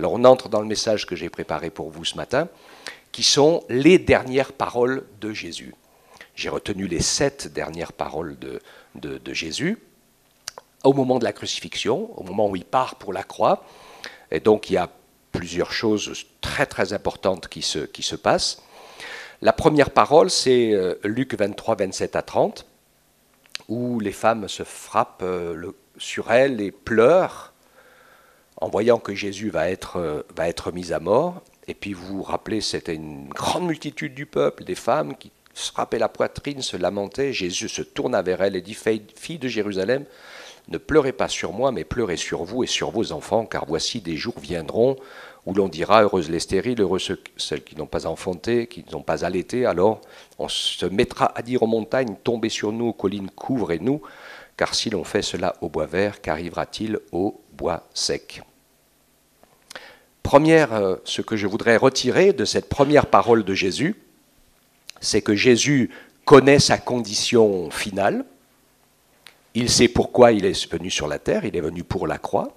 Alors on entre dans le message que j'ai préparé pour vous ce matin, qui sont les dernières paroles de Jésus. J'ai retenu les 7 dernières paroles de Jésus au moment de la crucifixion, au moment où il part pour la croix. Et donc il y a plusieurs choses très très importantes qui se passent. La première parole, c'est Luc 23, 27 à 30, où les femmes se frappent sur elles et pleurent en voyant que Jésus va être mis à mort. Et puis vous vous rappelez, c'était une grande multitude du peuple, des femmes qui se frappaient la poitrine, se lamentaient. Jésus se tourna vers elles et dit, filles de Jérusalem, ne pleurez pas sur moi, mais pleurez sur vous et sur vos enfants, car voici des jours viendront où l'on dira, heureuses les stériles, heureuses celles qui n'ont pas enfanté, qui n'ont pas allaité. Alors on se mettra à dire aux montagnes, tombez sur nous, aux collines, couvrez-nous, car si l'on fait cela au bois vert, qu'arrivera-t-il au bois sec ? Ce que je voudrais retirer de cette première parole de Jésus, c'est que Jésus connaît sa condition finale. Il sait pourquoi il est venu sur la terre, il est venu pour la croix.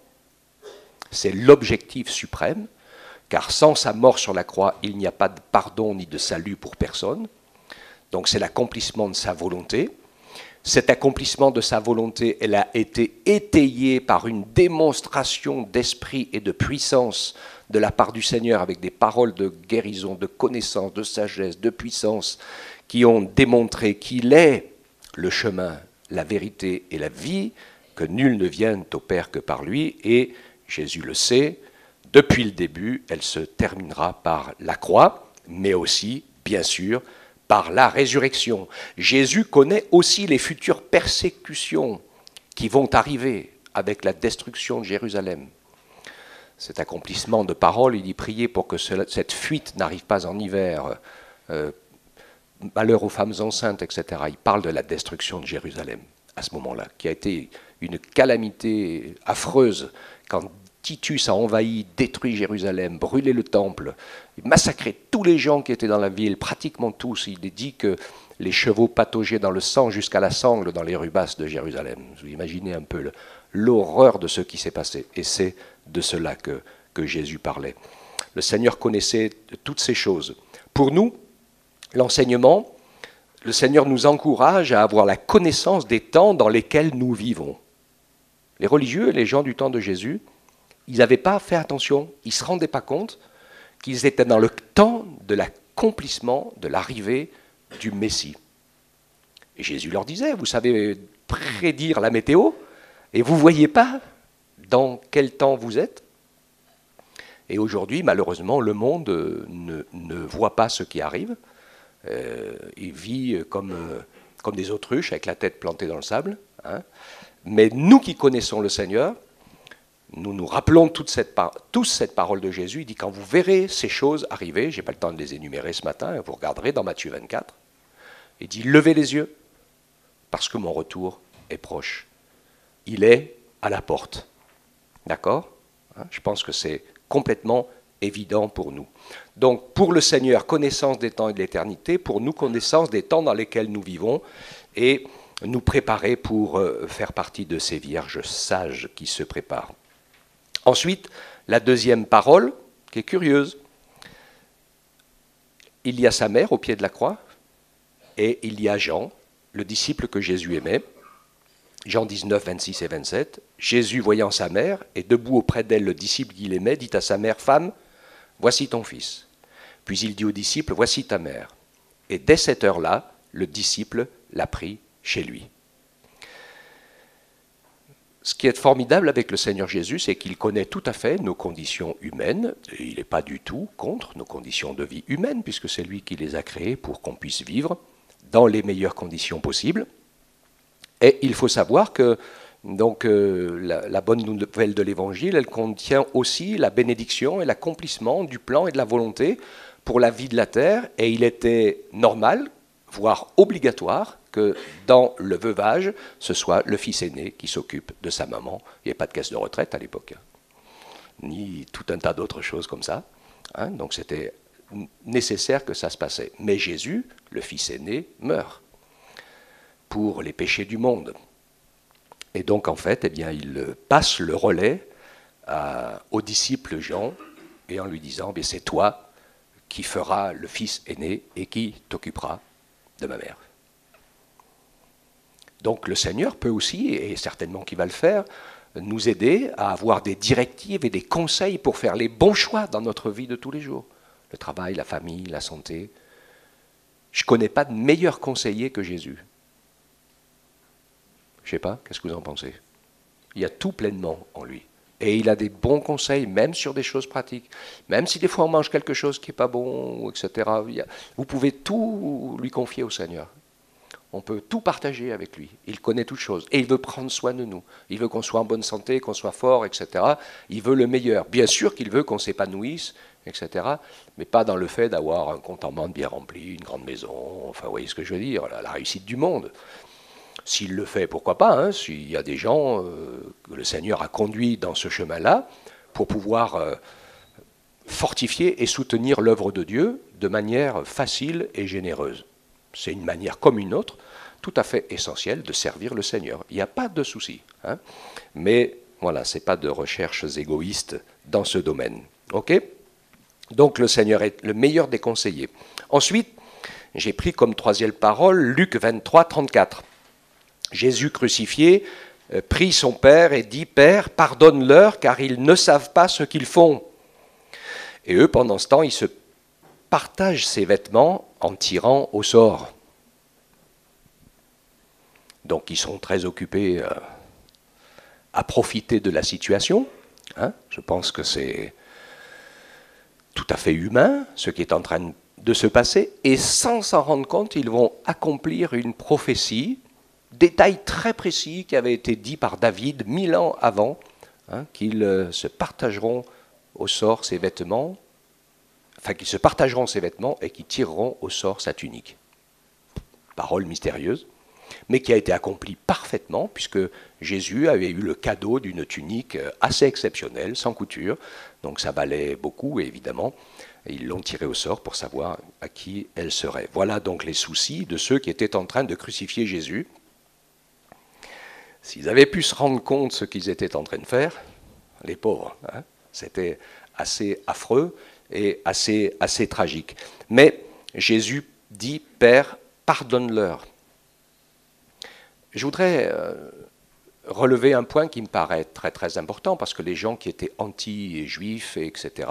C'est l'objectif suprême, car sans sa mort sur la croix, il n'y a pas de pardon ni de salut pour personne. Donc c'est l'accomplissement de sa volonté. Cet accomplissement de sa volonté, elle a été étayée par une démonstration d'esprit et de puissance de la part du Seigneur, avec des paroles de guérison, de connaissance, de sagesse, de puissance, qui ont démontré qu'il est le chemin, la vérité et la vie, que nul ne vienne au Père que par lui, et Jésus le sait, depuis le début, elle se terminera par la croix, mais aussi, bien sûr, par la résurrection. Jésus connaît aussi les futures persécutions qui vont arriver avec la destruction de Jérusalem. Cet accomplissement de parole, il dit prier pour que cette fuite n'arrive pas en hiver, malheur aux femmes enceintes, etc. Il parle de la destruction de Jérusalem à ce moment-là, qui a été une calamité affreuse quand Titus a envahi, détruit Jérusalem, brûlé le temple, massacré tous les gens qui étaient dans la ville, pratiquement tous. Il est dit que les chevaux pataugeaient dans le sang jusqu'à la sangle dans les rues basses de Jérusalem. Vous imaginez un peu l'horreur de ce qui s'est passé. Et c'est de cela que Jésus parlait. Le Seigneur connaissait toutes ces choses. Pour nous, l'enseignement, le Seigneur nous encourage à avoir la connaissance des temps dans lesquels nous vivons. Les religieux et les gens du temps de Jésus, ils n'avaient pas fait attention, ils ne se rendaient pas compte qu'ils étaient dans le temps de l'accomplissement, de l'arrivée du Messie. Et Jésus leur disait, vous savez prédire la météo, et vous ne voyez pas dans quel temps vous êtes. Et aujourd'hui, malheureusement, le monde ne voit pas ce qui arrive. Il vit comme des autruches avec la tête plantée dans le sable. Hein. Mais nous qui connaissons le Seigneur, nous nous rappelons tous cette parole de Jésus. Il dit, quand vous verrez ces choses arriver, je n'ai pas le temps de les énumérer ce matin, vous regarderez dans Matthieu 24, il dit, levez les yeux, parce que mon retour est proche. Il est à la porte. D'accord ? Je pense que c'est complètement évident pour nous. Donc, pour le Seigneur, connaissance des temps et de l'éternité, pour nous, connaissance des temps dans lesquels nous vivons, et nous préparer pour faire partie de ces vierges sages qui se préparent. Ensuite, la deuxième parole, qui est curieuse. Il y a sa mère au pied de la croix, et il y a Jean, le disciple que Jésus aimait. Jean 19, 26 et 27. Jésus, voyant sa mère, et debout auprès d'elle le disciple qu'il aimait, dit à sa mère, « Femme, voici ton fils. » Puis il dit au disciple, « Voici ta mère. » Et dès cette heure-là, le disciple l'a pris chez lui. Ce qui est formidable avec le Seigneur Jésus, c'est qu'il connaît tout à fait nos conditions humaines, et il n'est pas du tout contre nos conditions de vie humaines, puisque c'est lui qui les a créées pour qu'on puisse vivre dans les meilleures conditions possibles. Et il faut savoir que donc, la bonne nouvelle de l'Évangile, elle contient aussi la bénédiction et l'accomplissement du plan et de la volonté pour la vie de la terre, et il était normal, voire obligatoire, que dans le veuvage, ce soit le fils aîné qui s'occupe de sa maman. Il n'y avait pas de caisse de retraite à l'époque, ni tout un tas d'autres choses comme ça. Donc c'était nécessaire que ça se passait. Mais Jésus, le fils aîné, meurt pour les péchés du monde. Et donc en fait, eh bien, il passe le relais au disciple Jean, et en lui disant, c'est toi qui feras le fils aîné et qui t'occupera de ma mère. Donc le Seigneur peut aussi, et certainement qu'il va le faire, nous aider à avoir des directives et des conseils pour faire les bons choix dans notre vie de tous les jours. Le travail, la famille, la santé. Je ne connais pas de meilleur conseiller que Jésus. Je ne sais pas, qu'est-ce que vous en pensez? Il y a tout pleinement en lui. Et il a des bons conseils, même sur des choses pratiques. Même si des fois on mange quelque chose qui n'est pas bon, etc. Vous pouvez tout lui confier au Seigneur. On peut tout partager avec lui. Il connaît toutes choses. Et il veut prendre soin de nous. Il veut qu'on soit en bonne santé, qu'on soit fort, etc. Il veut le meilleur. Bien sûr qu'il veut qu'on s'épanouisse, etc. Mais pas dans le fait d'avoir un compte en banque bien rempli, une grande maison. Enfin, vous voyez ce que je veux dire, la réussite du monde. S'il le fait, pourquoi pas, hein, s'il y a des gens que le Seigneur a conduits dans ce chemin-là pour pouvoir fortifier et soutenir l'œuvre de Dieu de manière facile et généreuse. C'est une manière comme une autre, tout à fait essentielle de servir le Seigneur. Il n'y a pas de souci. Hein. Mais voilà, ce n'est pas de recherches égoïstes dans ce domaine. Ok ? Donc le Seigneur est le meilleur des conseillers. Ensuite, j'ai pris comme troisième parole Luc 23, 34. Jésus crucifié prie son Père et dit « Père, pardonne-leur car ils ne savent pas ce qu'ils font. » Et eux, pendant ce temps, ils se partagent ses vêtements en tirant au sort. Donc ils sont très occupés à profiter de la situation. Hein. Je pense que c'est tout à fait humain, ce qui est en train de se passer. Et sans s'en rendre compte, ils vont accomplir une prophétie, détail très précis qui avait été dit par David 1000 ans avant, hein, qu'ils se partageront au sort ses vêtements, enfin qu'ils se partageront ses vêtements et qu'ils tireront au sort sa tunique. Parole mystérieuse, mais qui a été accomplie parfaitement, puisque Jésus avait eu le cadeau d'une tunique assez exceptionnelle, sans couture, donc ça valait beaucoup, et évidemment, ils l'ont tirée au sort pour savoir à qui elle serait. Voilà donc les soucis de ceux qui étaient en train de crucifier Jésus. S'ils avaient pu se rendre compte de ce qu'ils étaient en train de faire, les pauvres, hein, c'était assez affreux et assez tragique. Mais Jésus dit « Père, pardonne-leur ». Je voudrais relever un point qui me paraît très très important, parce que les gens qui étaient anti-juifs, etc.,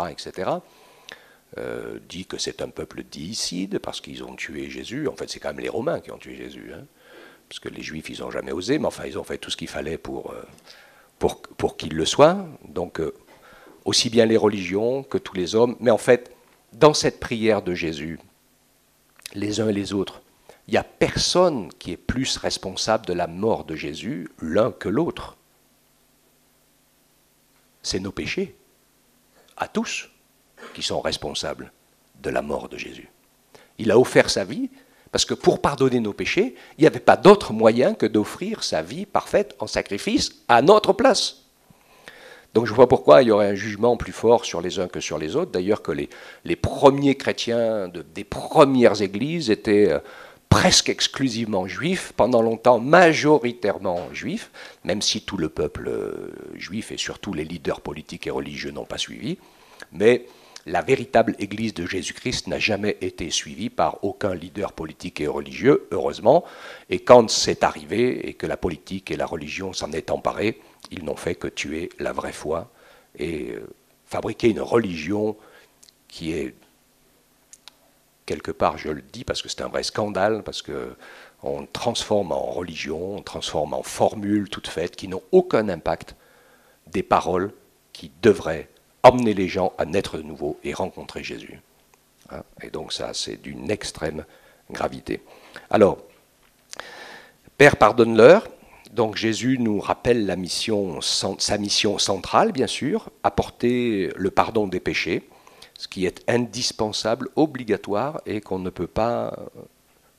disent que c'est un peuple diicide, parce qu'ils ont tué Jésus. En fait, c'est quand même les Romains qui ont tué Jésus, hein, parce que les Juifs, ils n'ont jamais osé, mais enfin, ils ont fait tout ce qu'il fallait pour qu'il le soit. Donc, aussi bien les religions que tous les hommes. Mais en fait, dans cette prière de Jésus, les uns et les autres, il n'y a personne qui est plus responsable de la mort de Jésus, l'un que l'autre. C'est nos péchés, à tous, qui sont responsables de la mort de Jésus. Il a offert sa vie, parce que pour pardonner nos péchés, il n'y avait pas d'autre moyen que d'offrir sa vie parfaite en sacrifice à notre place. Donc je ne vois pas pourquoi il y aurait un jugement plus fort sur les uns que sur les autres. D'ailleurs que les premiers chrétiens des premières églises étaient presque exclusivement juifs, pendant longtemps majoritairement juifs, même si tout le peuple juif et surtout les leaders politiques et religieux n'ont pas suivi. Mais la véritable Église de Jésus-Christ n'a jamais été suivie par aucun leader politique et religieux, heureusement. Et quand c'est arrivé et que la politique et la religion s'en est emparée, ils n'ont fait que tuer la vraie foi et fabriquer une religion qui est, quelque part, je le dis parce que c'est un vrai scandale, parce qu'on transforme en religion, on transforme en formules toutes faites qui n'ont aucun impact des paroles qui devraient emmener les gens à naître de nouveau et rencontrer Jésus. Hein, et donc ça, c'est d'une extrême gravité. Alors, Père, pardonne-leur. Donc Jésus nous rappelle sa mission centrale, bien sûr, apporter le pardon des péchés, ce qui est indispensable, obligatoire, et qu'on ne peut pas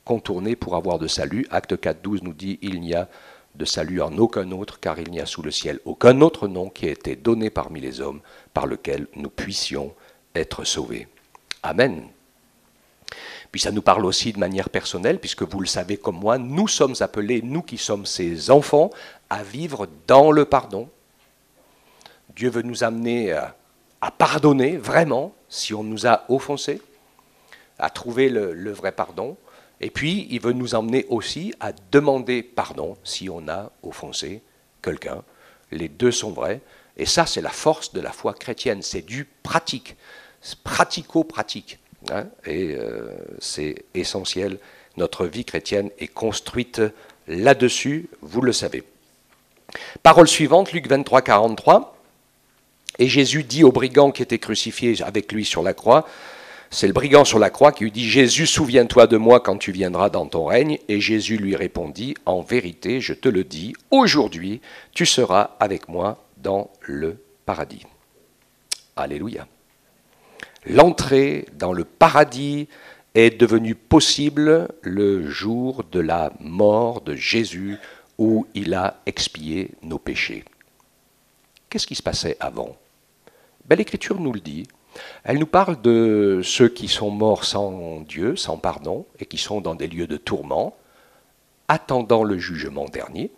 contourner pour avoir de salut. Acte 4.12 nous dit « Il n'y a de salut en aucun autre, car il n'y a sous le ciel aucun autre nom qui a été donné parmi les hommes, par lequel nous puissions être sauvés. » Amen. Puis ça nous parle aussi de manière personnelle, puisque vous le savez comme moi, nous sommes appelés, nous qui sommes ses enfants, à vivre dans le pardon. Dieu veut nous amener à pardonner vraiment si on nous a offensés, à trouver le vrai pardon. Et puis, il veut nous emmener aussi à demander pardon si on a offensé quelqu'un. Les deux sont vrais. Et ça, c'est la force de la foi chrétienne. C'est du pratique, pratico-pratique. Hein, et c'est essentiel. Notre vie chrétienne est construite là-dessus, vous le savez. Parole suivante, Luc 23, 43. Et Jésus dit au brigand qui était crucifié avec lui sur la croix, c'est le brigand sur la croix qui lui dit « Jésus, souviens-toi de moi quand tu viendras dans ton règne. » Et Jésus lui répondit « En vérité, je te le dis, aujourd'hui, tu seras avec moi dans le paradis. » Alléluia. L'entrée dans le paradis est devenue possible le jour de la mort de Jésus où il a expié nos péchés. Qu'est-ce qui se passait avant? L'Écriture nous le dit. Elle nous parle de ceux qui sont morts sans Dieu, sans pardon, et qui sont dans des lieux de tourment, attendant le jugement dernier.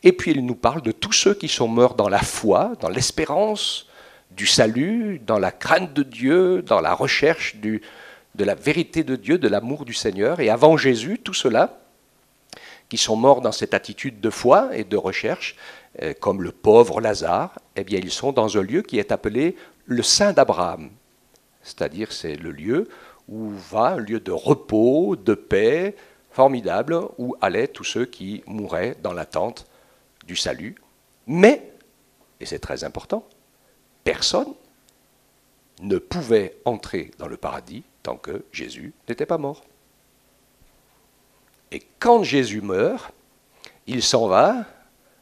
Et puis elle nous parle de tous ceux qui sont morts dans la foi, dans l'espérance du salut, dans la crainte de Dieu, dans la recherche de la vérité de Dieu, de l'amour du Seigneur. Et avant Jésus, tous ceux-là, qui sont morts dans cette attitude de foi et de recherche, comme le pauvre Lazare, eh bien ils sont dans un lieu qui est appelé le sein d'Abraham. C'est-à-dire c'est le lieu où va, un lieu de repos, de paix, formidable, où allaient tous ceux qui mouraient dans l'attente du salut. Mais, et c'est très important, personne ne pouvait entrer dans le paradis tant que Jésus n'était pas mort. Et quand Jésus meurt, il s'en va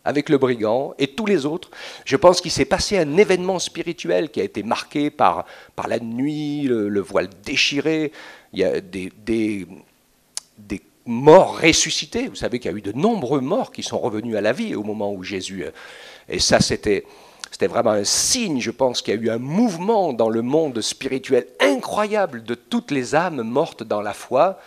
avec le brigand et tous les autres. Je pense qu'il s'est passé un événement spirituel qui a été marqué par la nuit, le voile déchiré. Il y a des morts ressuscités. Vous savez qu'il y a eu de nombreux morts qui sont revenus à la vie au moment où Jésus... Et ça, c'était vraiment un signe, je pense, qu'il y a eu un mouvement dans le monde spirituel incroyable de toutes les âmes mortes dans la foi,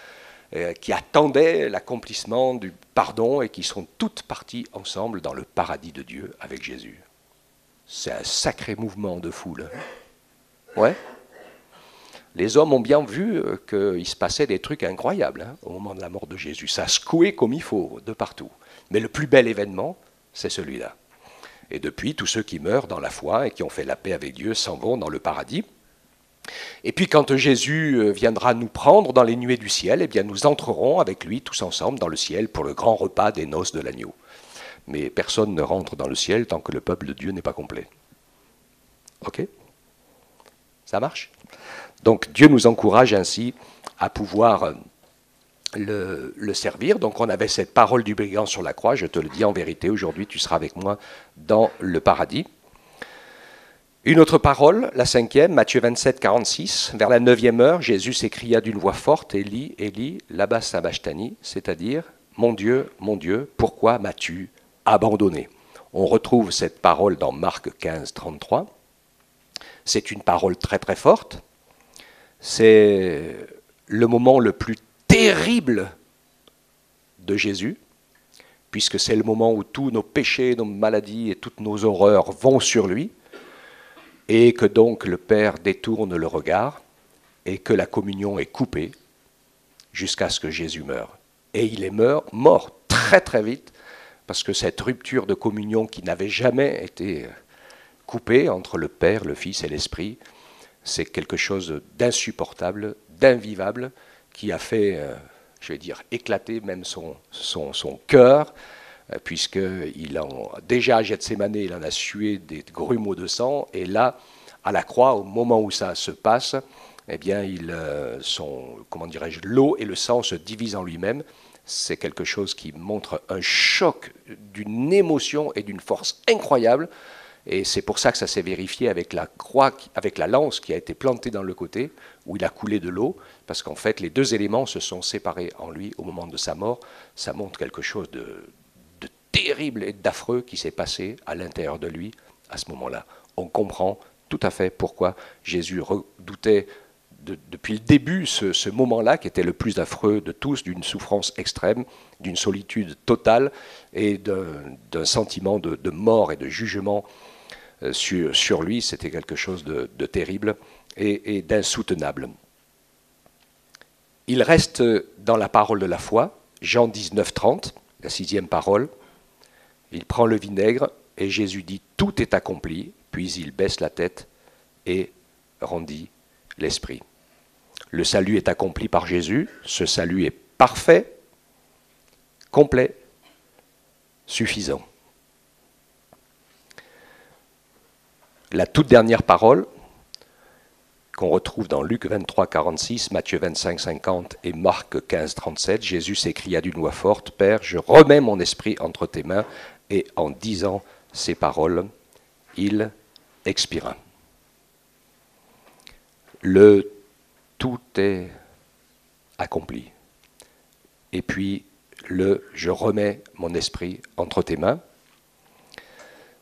qui attendaient l'accomplissement du pardon et qui sont toutes parties ensemble dans le paradis de Dieu avec Jésus. C'est un sacré mouvement de foule. Ouais. Les hommes ont bien vu qu'il se passait des trucs incroyables au moment de la mort de Jésus. Ça secouait comme il faut de partout. Mais le plus bel événement, c'est celui-là. Et depuis, tous ceux qui meurent dans la foi et qui ont fait la paix avec Dieu s'en vont dans le paradis. Et puis quand Jésus viendra nous prendre dans les nuées du ciel, eh bien nous entrerons avec lui tous ensemble dans le ciel pour le grand repas des noces de l'agneau. Mais personne ne rentre dans le ciel tant que le peuple de Dieu n'est pas complet. Ok? Ça marche? Donc Dieu nous encourage ainsi à pouvoir le servir. Donc on avait cette parole du brigand sur la croix, je te le dis en vérité, aujourd'hui tu seras avec moi dans le paradis. Une autre parole, la cinquième, Matthieu 27, 46, vers la 9e heure, Jésus s'écria d'une voix forte, Élie, Élie, lama sabachthani, c'est-à-dire, mon Dieu, pourquoi m'as-tu abandonné? On retrouve cette parole dans Marc 15, 33. C'est une parole très très forte. C'est le moment le plus terrible de Jésus, puisque c'est le moment où tous nos péchés, nos maladies et toutes nos horreurs vont sur lui, et que donc le Père détourne le regard, et que la communion est coupée jusqu'à ce que Jésus meure. Et il est mort très très vite, parce que cette rupture de communion qui n'avait jamais été coupée entre le Père, le Fils et l'Esprit, c'est quelque chose d'insupportable, d'invivable, qui a fait, je vais dire, éclater même son cœur, puisqu'il déjà à Gethsémane, il en a sué des grumeaux de sang, et là, à la croix, au moment où ça se passe, eh bien, l'eau et le sang se divisent en lui-même. C'est quelque chose qui montre un choc d'une émotion et d'une force incroyable, et c'est pour ça que ça s'est vérifié avec la croix, avec la lance qui a été plantée dans le côté, où il a coulé de l'eau, parce qu'en fait, les deux éléments se sont séparés en lui au moment de sa mort. Ça montre quelque chose de terrible et d'affreux qui s'est passé à l'intérieur de lui à ce moment-là. On comprend tout à fait pourquoi Jésus redoutait depuis le début ce moment-là qui était le plus affreux de tous, d'une souffrance extrême, d'une solitude totale et d'un sentiment de mort et de jugement sur lui, c'était quelque chose de terrible et d'insoutenable. Il reste dans la parole de la foi, Jean 19, 30, la 6e parole. Il prend le vinaigre et Jésus dit « Tout est accompli », puis il baisse la tête et rendit l'esprit. Le salut est accompli par Jésus, ce salut est parfait, complet, suffisant. La toute dernière parole qu'on retrouve dans Luc 23, 46, Matthieu 25, 50 et Marc 15, 37, Jésus s'écria d'une voix forte, « Père, je remets mon esprit entre tes mains » et en disant ces paroles, il expira. Le tout est accompli. Et puis, je remets mon esprit entre tes mains.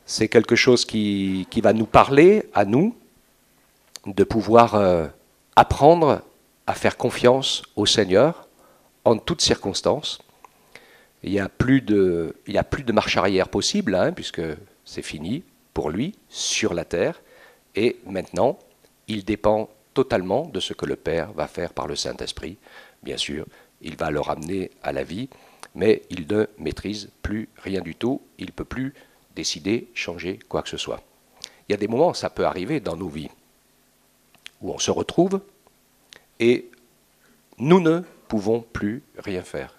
C'est quelque chose qui va nous parler, à nous, de pouvoir apprendre à faire confiance au Seigneur en toutes circonstances. Il n'y a plus de marche arrière possible, hein, puisque c'est fini pour lui, sur la terre. Et maintenant, il dépend totalement de ce que le Père va faire par le Saint-Esprit. Bien sûr, il va le ramener à la vie, mais il ne maîtrise plus rien du tout. Il ne peut plus décider, changer quoi que ce soit. Il y a des moments, ça peut arriver dans nos vies, où on se retrouve et nous ne pouvons plus rien faire.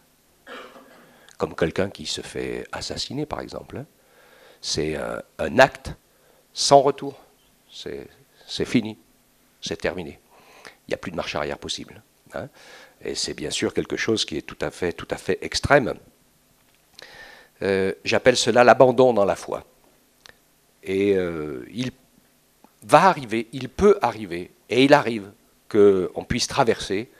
Comme quelqu'un qui se fait assassiner, par exemple. C'est un acte sans retour. C'est fini. C'est terminé. Il n'y a plus de marche arrière possible. Hein. Et c'est bien sûr quelque chose qui est tout à fait extrême. J'appelle cela l'abandon dans la foi. Et il va arriver, il peut arriver, et il arrive qu'on puisse traverser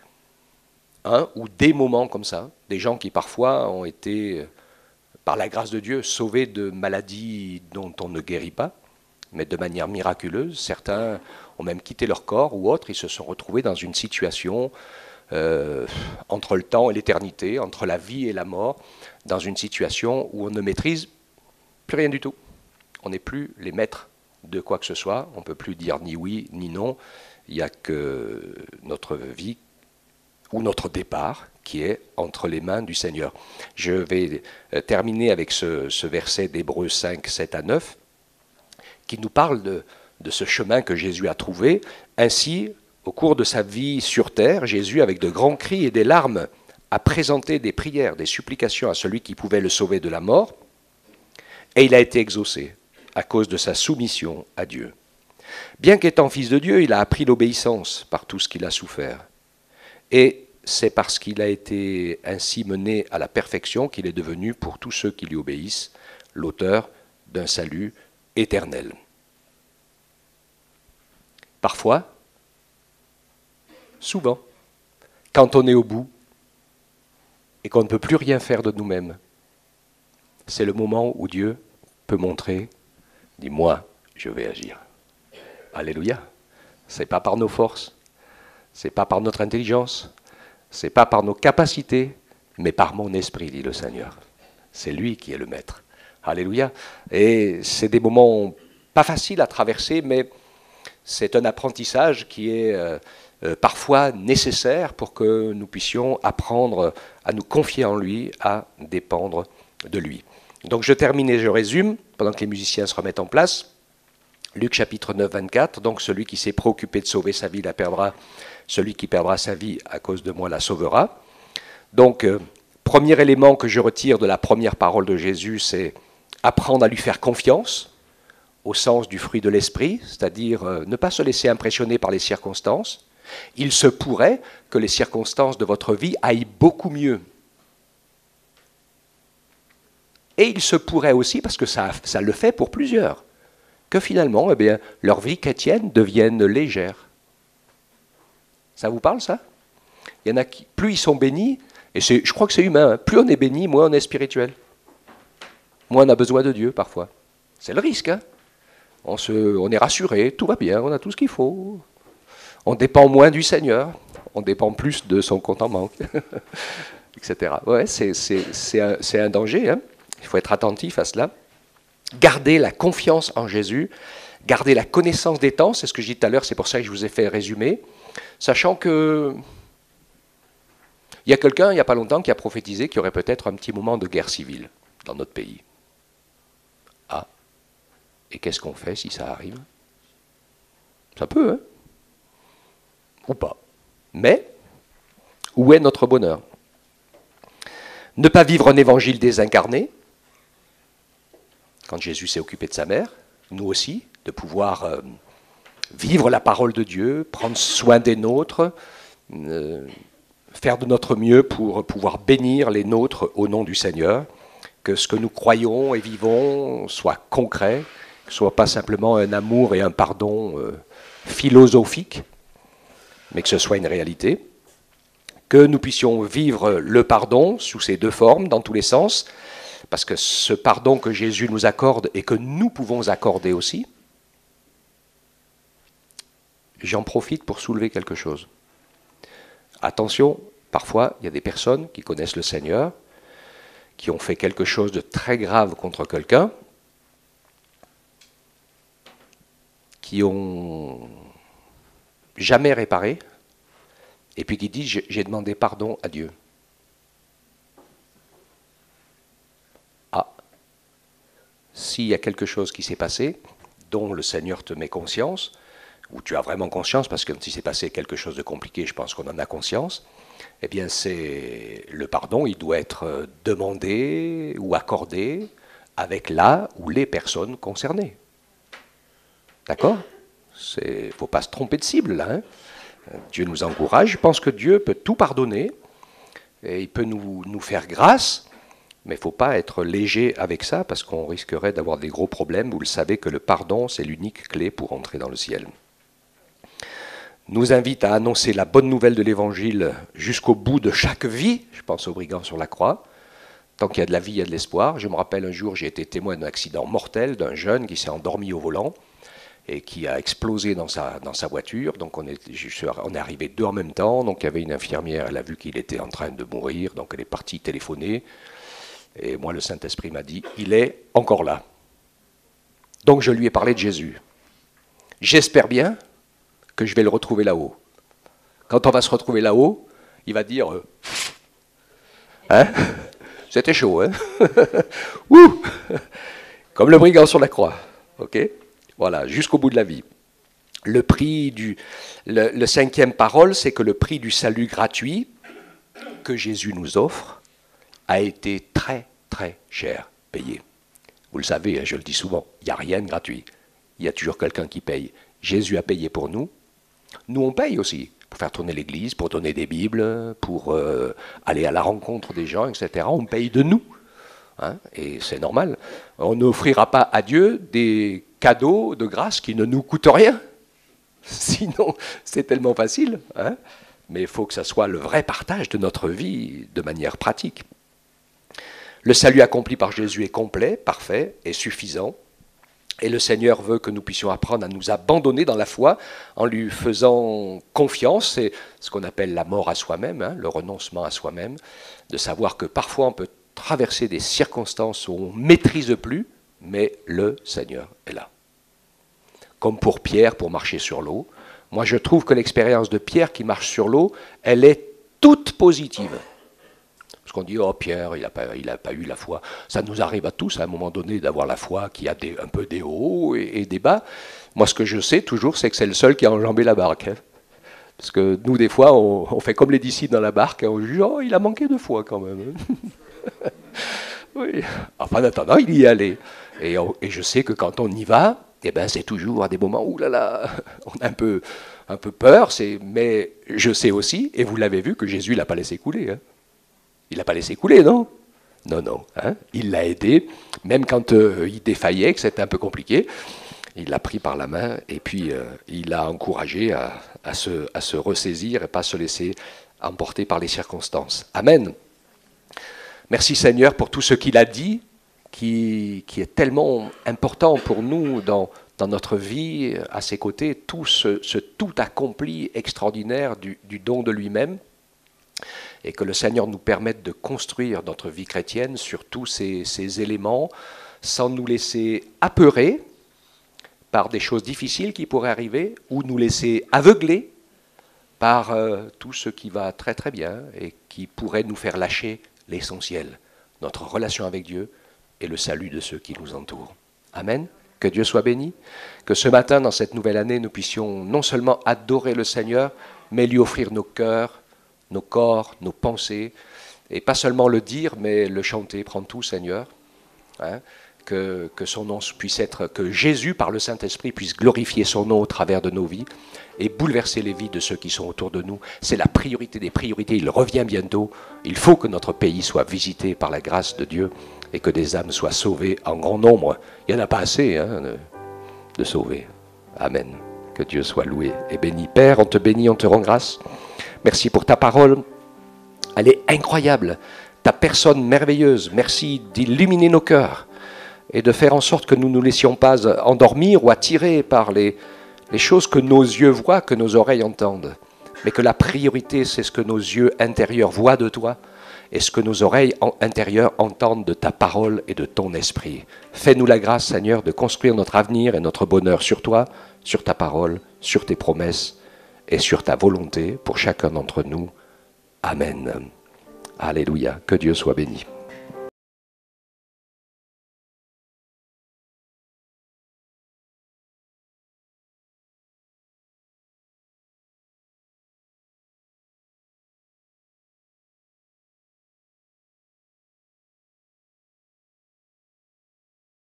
un ou des moments comme ça, des gens qui parfois ont été, par la grâce de Dieu, sauvés de maladies dont on ne guérit pas, mais de manière miraculeuse. Certains ont même quitté leur corps ou autres, ils se sont retrouvés dans une situation entre le temps et l'éternité, entre la vie et la mort, dans une situation où on ne maîtrise plus rien du tout. On n'est plus les maîtres de quoi que ce soit, on ne peut plus dire ni oui ni non, il n'y a que notre vie ou notre départ qui est entre les mains du Seigneur. Je vais terminer avec ce verset d'Hébreux 5, 7 à 9, qui nous parle de ce chemin que Jésus a trouvé. Ainsi, au cours de sa vie sur terre, Jésus, avec de grands cris et des larmes, a présenté des prières, des supplications à celui qui pouvait le sauver de la mort, et il a été exaucé à cause de sa soumission à Dieu. Bien qu'étant fils de Dieu, il a appris l'obéissance par tout ce qu'il a souffert. Et c'est parce qu'il a été ainsi mené à la perfection qu'il est devenu, pour tous ceux qui lui obéissent, l'auteur d'un salut éternel. Parfois, souvent, quand on est au bout et qu'on ne peut plus rien faire de nous-mêmes, c'est le moment où Dieu peut montrer, dit moi, je vais agir. Alléluia. C'est pas par nos forces, c'est pas par notre intelligence, c'est pas par nos capacités, mais par mon esprit, dit le Seigneur. C'est lui qui est le maître. Alléluia. Et c'est des moments pas faciles à traverser, mais c'est un apprentissage qui est parfois nécessaire pour que nous puissions apprendre à nous confier en lui, à dépendre de lui. Donc je termine et je résume, pendant que les musiciens se remettent en place. Luc chapitre 9, 24, donc celui qui s'est préoccupé de sauver sa vie la perdra, celui qui perdra sa vie à cause de moi la sauvera. Donc, premier élément que je retire de la première parole de Jésus, c'est apprendre à lui faire confiance, au sens du fruit de l'esprit, c'est-à-dire ne pas se laisser impressionner par les circonstances. Il se pourrait que les circonstances de votre vie aillent beaucoup mieux. Et il se pourrait aussi, parce que ça le fait pour plusieurs, que finalement, eh bien, leur vie chrétienne devienne légère. Ça vous parle, ça? Il y en a qui, plus ils sont bénis, et je crois que c'est humain, hein, plus on est béni, moins on est spirituel. Moins on a besoin de Dieu, parfois. C'est le risque, hein? On est rassuré, tout va bien, on a tout ce qu'il faut. On dépend moins du Seigneur, on dépend plus de son compte en banque, etc. Ouais, c'est un danger, hein? Il faut être attentif à cela. Garder la confiance en Jésus, Garder la connaissance des temps, c'est ce que je dis tout à l'heure, c'est pour ça que je vous ai fait résumer, sachant que il y a quelqu'un, il n'y a pas longtemps, qui a prophétisé qu'il y aurait peut-être un petit moment de guerre civile dans notre pays. Ah, et qu'est-ce qu'on fait si ça arrive? Ça peut, hein? Ou pas. Mais, où est notre bonheur? Ne pas vivre un évangile désincarné, quand Jésus s'est occupé de sa mère, nous aussi, de pouvoir vivre la parole de Dieu, prendre soin des nôtres, faire de notre mieux pour pouvoir bénir les nôtres au nom du Seigneur, que ce que nous croyons et vivons soit concret, que ce ne soit pas simplement un amour et un pardon philosophique, mais que ce soit une réalité, que nous puissions vivre le pardon sous ces deux formes, dans tous les sens, parce que ce pardon que Jésus nous accorde et que nous pouvons accorder aussi, j'en profite pour soulever quelque chose. Attention, parfois, il y a des personnes qui connaissent le Seigneur, qui ont fait quelque chose de très grave contre quelqu'un, qui ont jamais réparé, et puis qui disent « j'ai demandé pardon à Dieu ». Ah, s'il y a quelque chose qui s'est passé, dont le Seigneur te met conscience, où tu as vraiment conscience, parce que si c'est passé quelque chose de compliqué, je pense qu'on en a conscience, eh bien c'est le pardon, il doit être demandé ou accordé avec la ou les personnes concernées. D'accord? Il ne faut pas se tromper de cible, là. Hein? Dieu nous encourage, je pense que Dieu peut tout pardonner, et il peut nous faire grâce, mais il ne faut pas être léger avec ça, parce qu'on risquerait d'avoir des gros problèmes. Vous le savez que le pardon, c'est l'unique clé pour entrer dans le ciel. Nous invite à annoncer la bonne nouvelle de l'Évangile jusqu'au bout de chaque vie. Je pense aux brigands sur la croix. Tant qu'il y a de la vie, il y a de l'espoir. Je me rappelle un jour, j'ai été témoin d'un accident mortel d'un jeune qui s'est endormi au volant et qui a explosé dans sa voiture. Donc on est arrivés deux en même temps. Donc il y avait une infirmière, elle a vu qu'il était en train de mourir. Donc elle est partie téléphoner. Et moi, le Saint-Esprit m'a dit, il est encore là. Donc je lui ai parlé de Jésus. J'espère bien que je vais le retrouver là-haut. Quand on va se retrouver là-haut, il va dire hein? C'était chaud, hein? Ouh! Comme le brigand sur la croix. Ok? Voilà, jusqu'au bout de la vie. Le prix le cinquième parole, c'est que le prix du salut gratuit que Jésus nous offre a été très, très cher payé. Vous le savez, je le dis souvent, il n'y a rien de gratuit. Il y a toujours quelqu'un qui paye. Jésus a payé pour nous. Nous, on paye aussi pour faire tourner l'église, pour donner des Bibles, pour aller à la rencontre des gens, etc. On paye de nous. Hein, et c'est normal. On n'offrira pas à Dieu des cadeaux de grâce qui ne nous coûtent rien. Sinon, c'est tellement facile. Hein, mais il faut que ça soit le vrai partage de notre vie de manière pratique. Le salut accompli par Jésus est complet, parfait et suffisant. Et le Seigneur veut que nous puissions apprendre à nous abandonner dans la foi en lui faisant confiance. C'est ce qu'on appelle la mort à soi-même, hein, le renoncement à soi-même, de savoir que parfois on peut traverser des circonstances où on ne maîtrise plus, mais le Seigneur est là. Comme pour Pierre, pour marcher sur l'eau. Moi, je trouve que l'expérience de Pierre qui marche sur l'eau, elle est toute positive. Parce qu'on dit, oh Pierre, il n'a pas eu la foi. Ça nous arrive à tous, à un moment donné, d'avoir la foi qui a un peu des hauts et des bas. Moi, ce que je sais toujours, c'est que c'est le seul qui a enjambé la barque. Hein. Parce que nous, des fois, on fait comme les disciples dans la barque, et on dit, oh, il a manqué de foi quand même. Oui. Enfin, en attendant, il y est allé. Et je sais que quand on y va, eh ben, c'est toujours à des moments où là là, on a un peu peur, mais je sais aussi, et vous l'avez vu, que Jésus ne l'a pas laissé couler. Hein. Il ne l'a pas laissé couler, non? Non, non. Hein, il l'a aidé, même quand il défaillait, que c'était un peu compliqué. Il l'a pris par la main et puis il l'a encouragé à se ressaisir et pas se laisser emporter par les circonstances. Amen. Merci Seigneur pour tout ce qu'il a dit, qui est tellement important pour nous dans notre vie, à ses côtés, tout ce tout accompli extraordinaire du don de lui-même. Et que le Seigneur nous permette de construire notre vie chrétienne sur tous ces éléments, sans nous laisser apeurer par des choses difficiles qui pourraient arriver, ou nous laisser aveugler par tout ce qui va très très bien et qui pourrait nous faire lâcher l'essentiel, notre relation avec Dieu et le salut de ceux qui nous entourent. Amen. Que Dieu soit béni. Que ce matin, dans cette nouvelle année, nous puissions non seulement adorer le Seigneur, mais lui offrir nos cœurs, nos corps, nos pensées, et pas seulement le dire, mais le chanter. Prends tout, Seigneur. Hein, que son nom puisse être, que Jésus, par le Saint-Esprit, puisse glorifier son nom au travers de nos vies et bouleverser les vies de ceux qui sont autour de nous. C'est la priorité des priorités. Il revient bientôt. Il faut que notre pays soit visité par la grâce de Dieu et que des âmes soient sauvées en grand nombre. Il n'y en a pas assez de sauver. Amen. Que Dieu soit loué et béni. Père, on te bénit, on te rend grâce. Merci pour ta parole. Elle est incroyable. Ta personne merveilleuse. Merci d'illuminer nos cœurs et de faire en sorte que nous ne nous laissions pas endormir ou attirer par les choses que nos yeux voient, que nos oreilles entendent. Mais que la priorité, c'est ce que nos yeux intérieurs voient de toi et ce que nos oreilles intérieures entendent de ta parole et de ton esprit. Fais-nous la grâce, Seigneur, de construire notre avenir et notre bonheur sur toi, sur ta parole, sur tes promesses et sur ta volonté pour chacun d'entre nous. Amen. Alléluia. Que Dieu soit béni.